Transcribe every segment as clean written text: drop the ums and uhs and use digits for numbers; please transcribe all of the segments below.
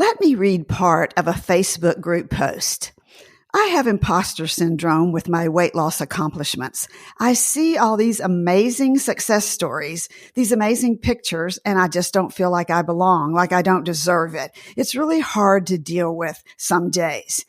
Let me read part of a Facebook group post. I have imposter syndrome with my weight loss accomplishments. I see all these amazing success stories, these amazing pictures, and I just don't feel like I belong, like I don't deserve it. It's really hard to deal with some days.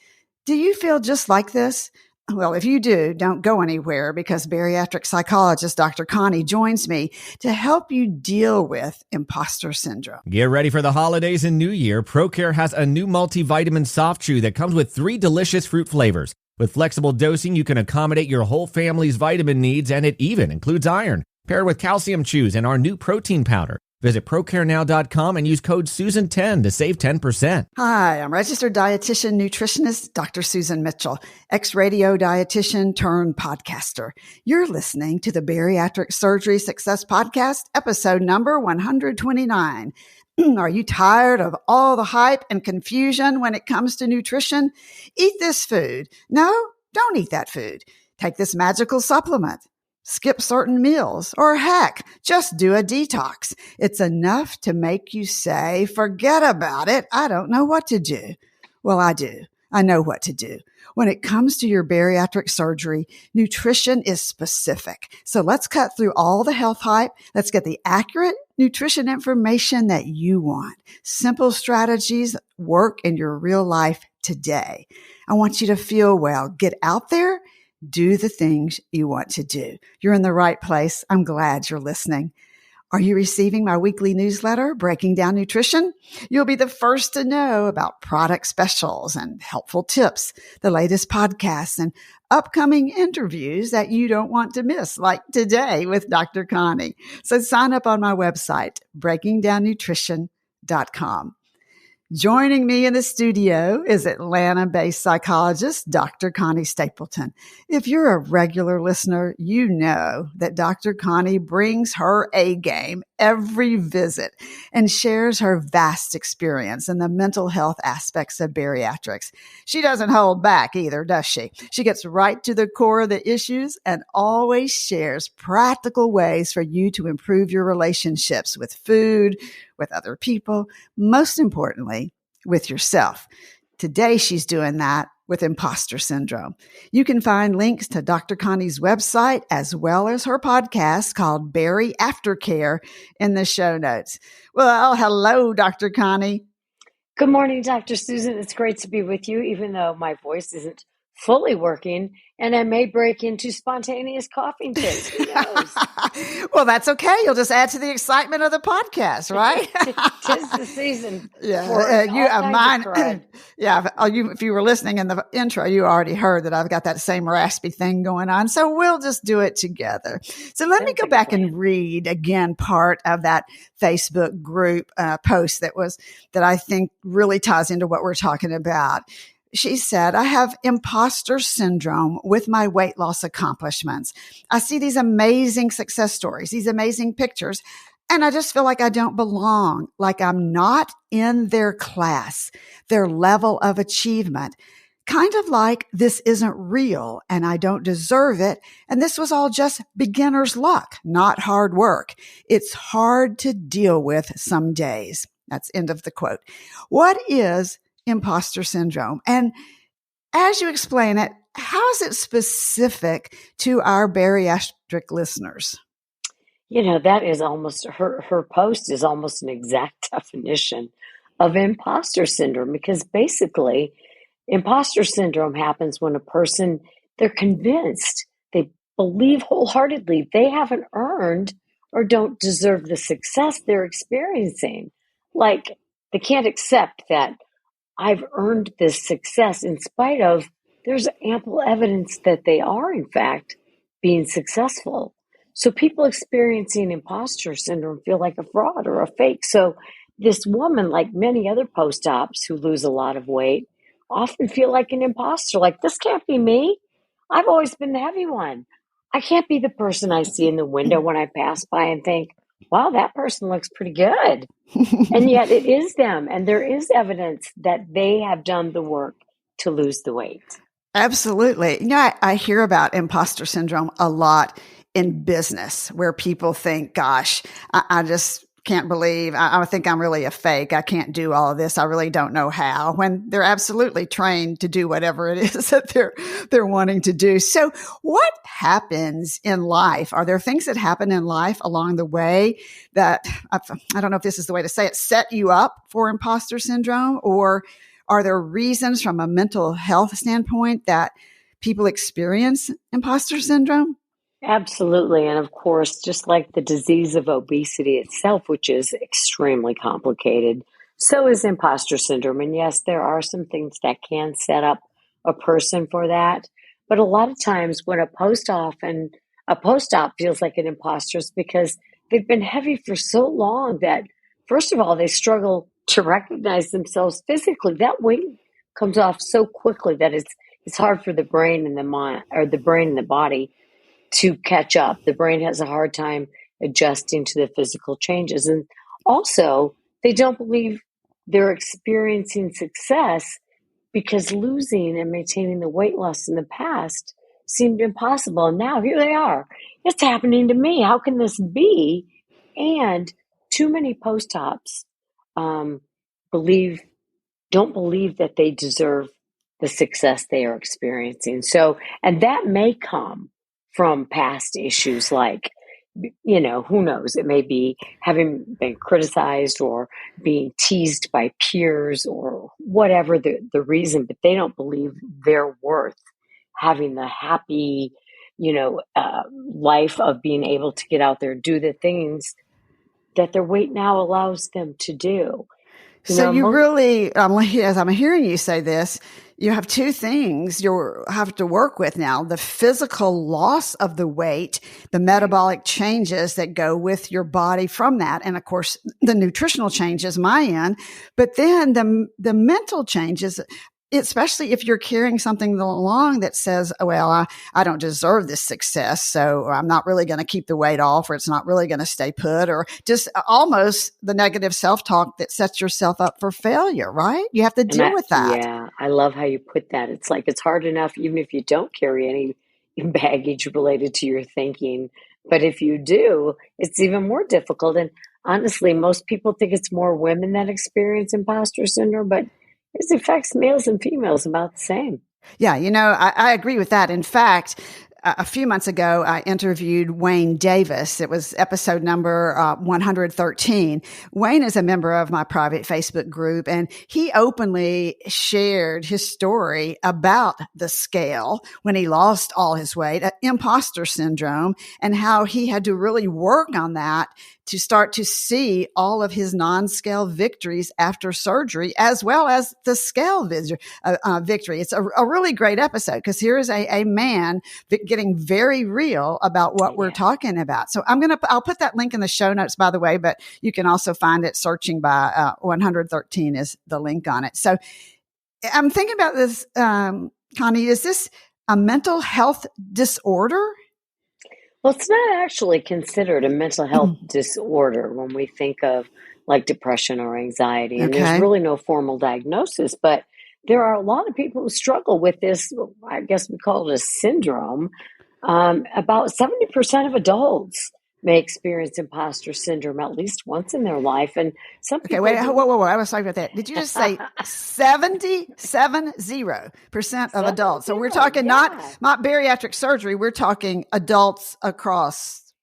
Do you feel just like this? Well, if you do, don't go anywhere because bariatric psychologist Dr. Connie joins me to help you deal with imposter syndrome. Get ready for the holidays and New Year. ProCare has a new multivitamin soft chew that comes with 3 delicious fruit flavors. With flexible dosing, you can accommodate your whole family's vitamin needs, and it even includes iron. Paired with calcium chews and our new protein powder. Visit ProCareNow.com and use code Susan10 to save 10%. Hi, I'm registered dietitian nutritionist Dr. Susan Mitchell, ex-radio dietitian turned podcaster. You're listening to the Bariatric Surgery Success podcast, episode number 129. Are you tired of all the hype and confusion when it comes to nutrition? Eat this food. No, don't eat that food. Take this magical supplement. Skip certain meals, or heck, just do a detox. It's enough to make you say, forget about it. I don't know what to do. Well, I do. I know what to do. When it comes to your bariatric surgery, nutrition is specific. So let's cut through all the health hype. Let's get the accurate nutrition information that you want. Simple strategies work in your real life today. I want you to feel well. Get out there. Do the things you want to do. You're in the right place. I'm glad you're listening. Are you receiving my weekly newsletter, Breaking Down Nutrition? You'll be the first to know about product specials and helpful tips, the latest podcasts, and upcoming interviews that you don't want to miss, like today with Dr. Connie. So sign up on my website, breakingdownnutrition.com. Joining me in the studio is Atlanta-based psychologist Dr. Connie Stapleton. If you're a regular listener, you know that Dr. Connie brings her A game every visit and shares her vast experience in the mental health aspects of bariatrics. She doesn't hold back either, does she? She gets right to the core of the issues and always shares practical ways for you to improve your relationships with food, with other people, most importantly, with yourself. Today, she's doing that with imposter syndrome. You can find links to Dr. Connie's website as well as her podcast called Bari Aftercare in the show notes. Well, hello, Dr. Connie. Good morning, Dr. Susan. It's great to be with you, even though my voice isn't fully working, and I may break into spontaneous coughing fits. Who knows? Well, that's okay. You'll just add to the excitement of the podcast, right? 'Tis the season. Yeah, if you were listening in the intro, you already heard that I've got that same raspy thing going on. So we'll just do it together. So let me go back and read again part of that Facebook group post that I think really ties into what we're talking about. She said, I have imposter syndrome with my weight loss accomplishments. I see these amazing success stories, these amazing pictures, and I just feel like I don't belong, like I'm not in their class, their level of achievement. Kind of like this isn't real and I don't deserve it. And this was all just beginner's luck, not hard work. It's hard to deal with some days. That's end of the quote. What is imposter syndrome? And as you explain it, how is it specific to our bariatric listeners? You know, that is almost, her post is almost an exact definition of imposter syndrome, because basically imposter syndrome happens when a person, they're convinced, they believe wholeheartedly they haven't earned or don't deserve the success they're experiencing. Like they can't accept that I've earned this success in spite of there's ample evidence that they are, in fact, being successful. So people experiencing imposter syndrome feel like a fraud or a fake. So this woman, like many other post-ops who lose a lot of weight, often feel like an imposter. Like, this can't be me. I've always been the heavy one. I can't be the person I see in the window when I pass by and think, wow, that person looks pretty good. And yet it is them. And there is evidence that they have done the work to lose the weight. Absolutely. You know, I hear about imposter syndrome a lot in business, where people think, gosh, I just can't believe, I think I'm really a fake. I can't do all of this. I really don't know how, when they're absolutely trained to do whatever it is that they're wanting to do. So what happens in life? Are there things that happen in life along the way that, I don't know if this is the way to say it, set you up for imposter syndrome? Or are there reasons from a mental health standpoint that people experience imposter syndrome? Absolutely. And of course, just like the disease of obesity itself, which is extremely complicated, so is imposter syndrome. And yes, there are some things that can set up a person for that. But a lot of times when a post-op feels like an imposter, is because they've been heavy for so long that, first of all, they struggle to recognize themselves physically. That weight comes off so quickly that it's hard for the brain and the mind, or the brain and the body, to catch up. The brain has a hard time adjusting to the physical changes. And also, they don't believe they're experiencing success because losing and maintaining the weight loss in the past seemed impossible. And now here they are. It's happening to me. How can this be? And too many post-ops don't believe that they deserve the success they are experiencing. So, and that may come from past issues like, who knows, it may be having been criticized or being teased by peers or whatever the reason, but they don't believe they're worth having the happy, life of being able to get out there and do the things that their weight now allows them to do. So you really, as I'm hearing you say this, you have two things you have to work with now: the physical loss of the weight, the metabolic changes that go with your body from that, and of course the nutritional changes, my end, but then the mental changes. Especially if you're carrying something along that says, well, I don't deserve this success, so I'm not really going to keep the weight off, or it's not really going to stay put, or just almost the negative self-talk that sets yourself up for failure, right? You have to deal with that. Yeah, I love how you put that. It's like it's hard enough even if you don't carry any baggage related to your thinking. But if you do, it's even more difficult. And honestly, most people think it's more women that experience imposter syndrome, but it affects males and females about the same. Yeah, I agree with that. In fact, a few months ago, I interviewed Wayne Davis. It was episode number 113. Wayne is a member of my private Facebook group, and he openly shared his story about the scale when he lost all his weight, imposter syndrome, and how he had to really work on that to start to see all of his non-scale victories after surgery, as well as the scale victory. It's a really great episode because here is a man getting very real about what we're talking about. So I'll put that link in the show notes, by the way, but you can also find it searching by 113 is the link on it. So I'm thinking about this, Connie, is this a mental health disorder? Well, it's not actually considered a mental health disorder when we think of like depression or anxiety. And there's really no formal diagnosis, but there are a lot of people who struggle with this. I guess we call it a syndrome. About 70% of adults may experience imposter syndrome at least once in their life. And some people... Okay, wait, whoa. I was talking about that. Did you just say 70% of adults? So we're talking not bariatric surgery. We're talking adults across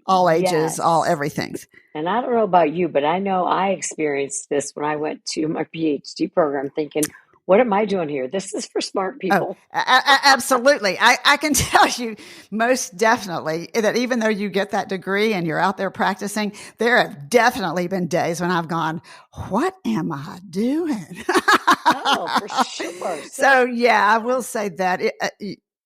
all ages, all everything. And I don't know about you, but I know I experienced this when I went to my PhD program thinking, what am I doing here? This is for smart people. Absolutely. I can tell you most definitely that even though you get that degree and you're out there practicing, there have definitely been days when I've gone, what am I doing? Oh, for sure. So yeah, I will say that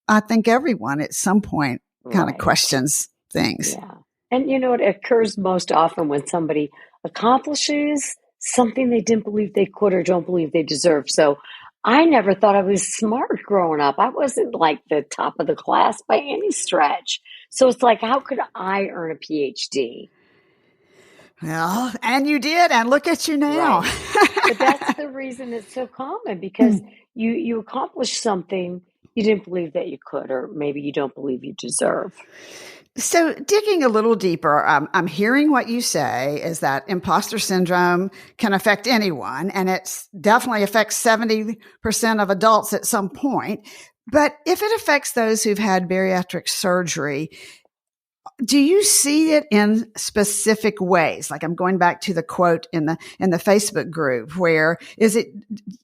I think everyone at some point kind of questions things. Yeah. And it occurs most often when somebody accomplishes something they didn't believe they could or don't believe they deserve. So I never thought I was smart growing up. I wasn't like the top of the class by any stretch. So it's like, how could I earn a PhD? Well, and you did, and look at you now. Right. But that's the reason it's so common, because you accomplish something you didn't believe that you could, or maybe you don't believe you deserve. So digging a little deeper, I'm hearing what you say is that imposter syndrome can affect anyone, and it definitely affects 70% of adults at some point. But if it affects those who've had bariatric surgery, do you see it in specific ways? Like I'm going back to the quote in the Facebook group, where is it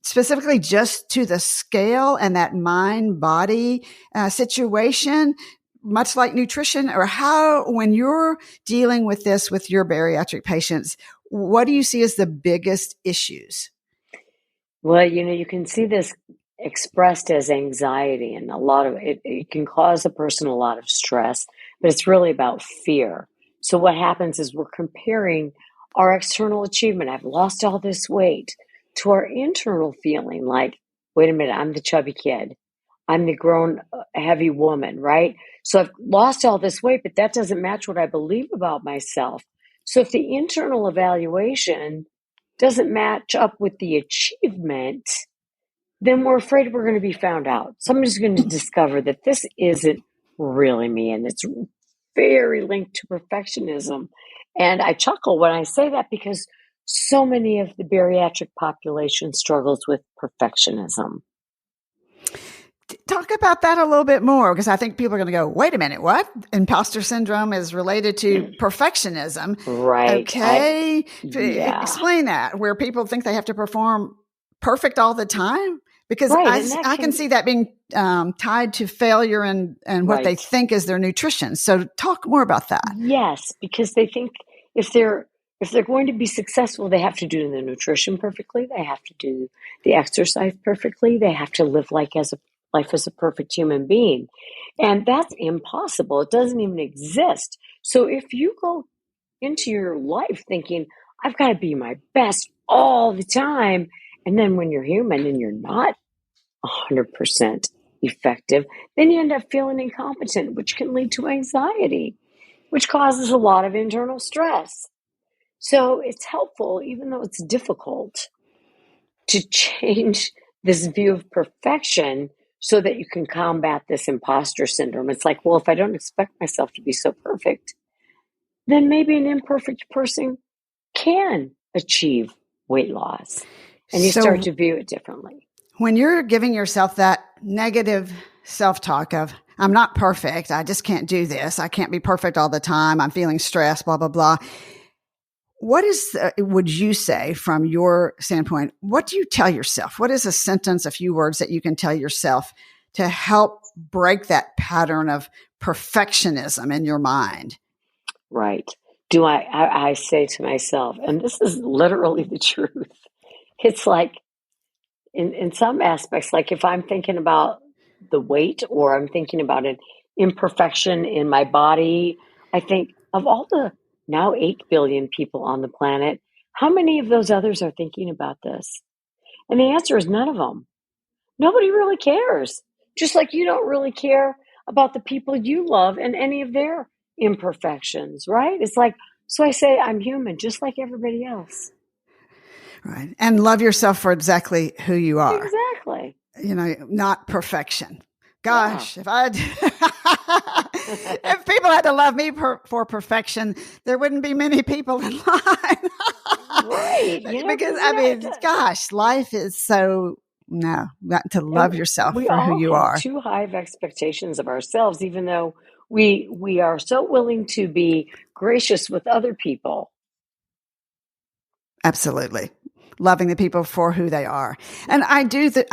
specifically just to the scale and that mind body situation, much like nutrition, or how, when you're dealing with this with your bariatric patients, what do you see as the biggest issues? Well, you can see this expressed as anxiety, and a lot of it can cause a person a lot of stress, but it's really about fear. So what happens is we're comparing our external achievement, I've lost all this weight, to our internal feeling like, wait a minute, I'm the chubby kid. I'm the grown heavy woman, right? So I've lost all this weight, but that doesn't match what I believe about myself. So if the internal evaluation doesn't match up with the achievement, then we're afraid we're going to be found out. Somebody's going to discover that this isn't really me, and it's very linked to perfectionism. And I chuckle when I say that because so many of the bariatric population struggles with perfectionism. Talk about that a little bit more, because I think people are going to go, wait a minute, what? Imposter syndrome is related to perfectionism. Right. Okay. Explain that, where people think they have to perform perfect all the time. Because I can see that being tied to failure and what they think is their nutrition. So talk more about that. Yes, because they think if they're going to be successful, they have to do the nutrition perfectly. They have to do the exercise perfectly. They have to live life as a perfect human being. And that's impossible. It doesn't even exist. So if you go into your life thinking, I've got to be my best all the time, and then when you're human and you're not 100% effective, then you end up feeling incompetent, which can lead to anxiety, which causes a lot of internal stress. So it's helpful, even though it's difficult, to change this view of perfection so that you can combat this imposter syndrome. It's like, well, if I don't expect myself to be so perfect, then maybe an imperfect person can achieve weight loss. And you start to view it differently. When you're giving yourself that negative self-talk of, I'm not perfect, I just can't do this, I can't be perfect all the time, I'm feeling stressed, blah, blah, blah. What would you say from your standpoint, what do you tell yourself? What is a sentence, a few words that you can tell yourself to help break that pattern of perfectionism in your mind? Right. I say to myself, and this is literally the truth, it's like, in some aspects, like if I'm thinking about the weight or I'm thinking about an imperfection in my body, I think of all the now 8 billion people on the planet, how many of those others are thinking about this? And the answer is none of them. Nobody really cares. Just like you don't really care about the people you love and any of their imperfections, right? It's like, so I say I'm human, just like everybody else. Right. And love yourself for exactly who you are. Exactly. Not perfection. Gosh, if people had to love me for perfection, there wouldn't be many people in line. Right. Because, gosh, life is so, not to love yourself for who you are. We all have too high of expectations of ourselves, even though we are so willing to be gracious with other people. Absolutely. Loving the people for who they are. And I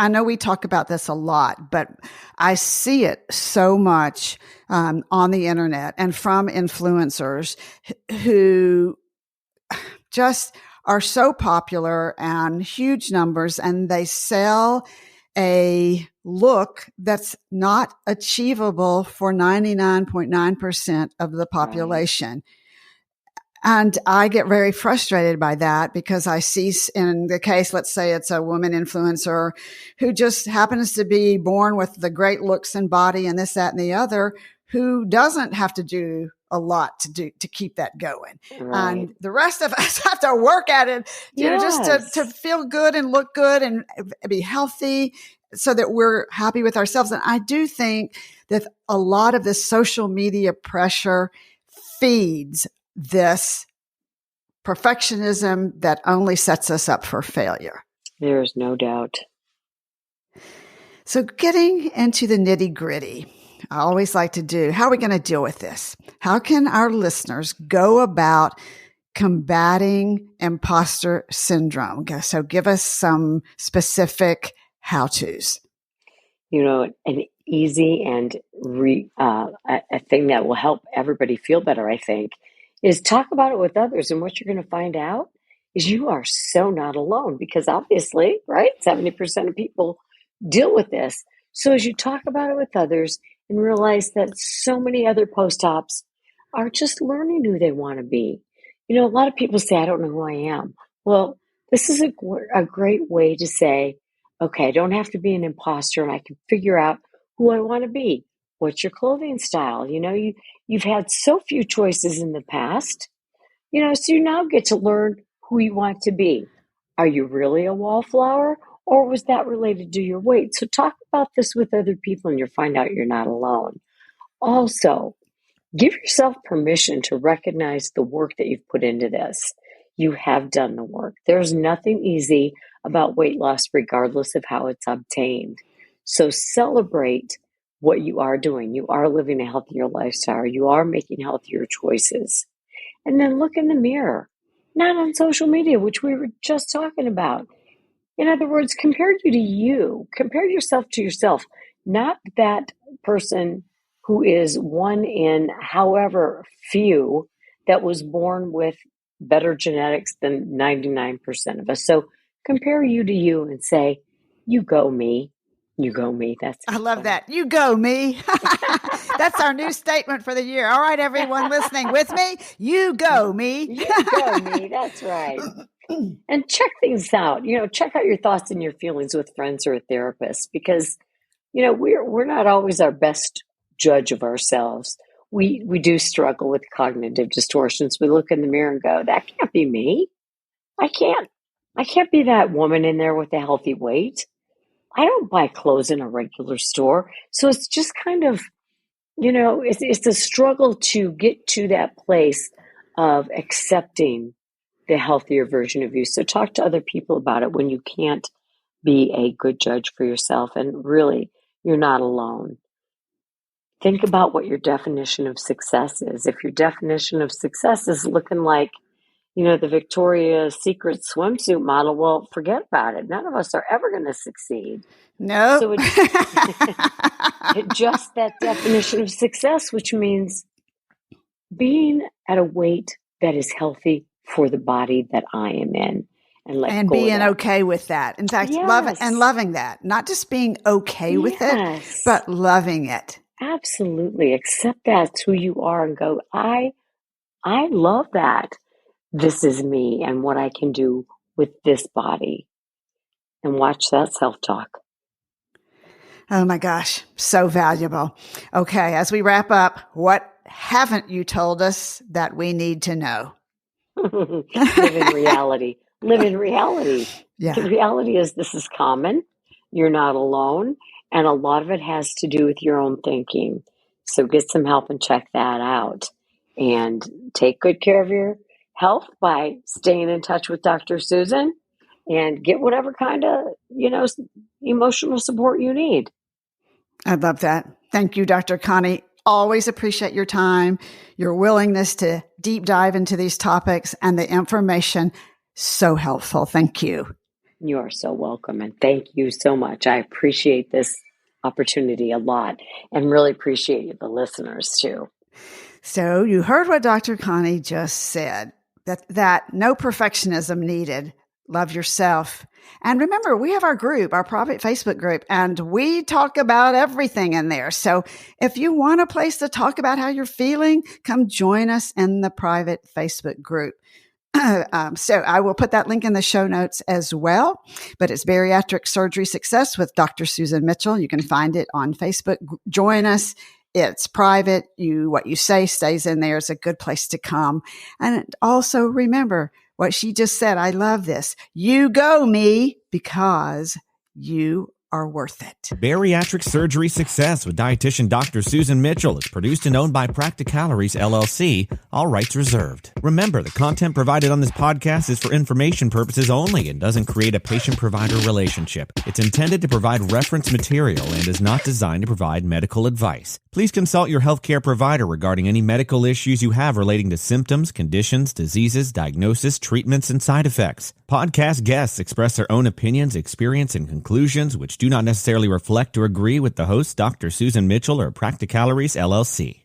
know we talk about this a lot, but I see it so much on the internet and from influencers who just are so popular and huge numbers, and they sell a look that's not achievable for 99.9% of the population. Right. And I get very frustrated by that because I see in the case, let's say it's a woman influencer who just happens to be born with the great looks and body and this, that, and the other, who doesn't have to do a lot to do to keep that going. Right. And the rest of us have to work at it, just to feel good and look good and be healthy so that we're happy with ourselves. And I do think that a lot of this social media pressure feeds this perfectionism that only sets us up for failure. There's no doubt. So getting into the nitty gritty, I always like to do, how are we going to deal with this? How can our listeners go about combating imposter syndrome? So give us some specific how-tos. An easy and a thing that will help everybody feel better, I think, is talk about it with others. And what you're going to find out is you are so not alone, because obviously, right, 70% of people deal with this. So as you talk about it with others and realize that so many other post-ops are just learning who they want to be. A lot of people say, I don't know who I am. Well, this is a great way to say, okay, I don't have to be an imposter, and I can figure out who I want to be. What's your clothing style? You've had so few choices in the past, so you now get to learn who you want to be. Are you really a wallflower, or was that related to your weight? So talk about this with other people, and you'll find out you're not alone. Also, give yourself permission to recognize the work that you've put into this. You have done the work. There's nothing easy about weight loss, regardless of how it's obtained. So celebrate what you are doing. You are living a healthier lifestyle. You are making healthier choices. And then look in the mirror, not on social media, which we were just talking about. In other words, compare you to you. Compare yourself to yourself, not that person who is one in however few that was born with better genetics than 99% of us. So compare you to you and say, you go me. You go me. I love that. You go me. That's our new statement for the year. All right, everyone listening with me, you go me. You go me. That's right. And check things out. Check out your thoughts and your feelings with friends or a therapist, because, we're not always our best judge of ourselves. We do struggle with cognitive distortions. We look in the mirror and go, that can't be me. I can't be that woman in there with a healthy weight. I don't buy clothes in a regular store. So it's just kind of, it's a struggle to get to that place of accepting the healthier version of you. So talk to other people about it when you can't be a good judge for yourself. And really, you're not alone. Think about what your definition of success is. If your definition of success is looking like, the Victoria's Secret swimsuit model, well, forget about it. None of us are ever going to succeed. No. So adjust that definition of success, which means being at a weight that is healthy for the body that I am in. And being okay with that. In fact, loving that. Not just being okay with it, but loving it. Absolutely. Accept that's who you are and go, I love that. This is me and what I can do with this body. And watch that self-talk. Oh my gosh, so valuable. Okay, as we wrap up, what haven't you told us that we need to know? Live in reality. Live in reality. Yeah. The reality is this is common. You're not alone. And a lot of it has to do with your own thinking. So get some help and check that out. And take good care of your health by staying in touch with Dr. Susan and get whatever kind of, emotional support you need. I love that. Thank you, Dr. Connie. Always appreciate your time, your willingness to deep dive into these topics, and the information. So helpful. Thank you. You are so welcome. And thank you so much. I appreciate this opportunity a lot and really appreciate you, the listeners too. So you heard what Dr. Connie just said, that no perfectionism needed. Love yourself. And remember, we have our group, our private Facebook group, and we talk about everything in there. So if you want a place to talk about how you're feeling, come join us in the private Facebook group. So I will put that link in the show notes as well, but it's Bariatric Surgery Success with Dr. Susan Mitchell. You can find it on Facebook. Join us It's private. What you say stays in there. Is a good place to come. And also remember what she just said. I love this. You go, me, because you are worth it. Bariatric Surgery Success with dietitian Dr. Susan Mitchell is produced and owned by Practicalories, LLC, all rights reserved. Remember, the content provided on this podcast is for information purposes only and doesn't create a patient-provider relationship. It's intended to provide reference material and is not designed to provide medical advice. Please consult your healthcare provider regarding any medical issues you have relating to symptoms, conditions, diseases, diagnosis, treatments, and side effects. Podcast guests express their own opinions, experience, and conclusions which do not necessarily reflect or agree with the host, Dr. Susan Mitchell, or Practicalories, LLC.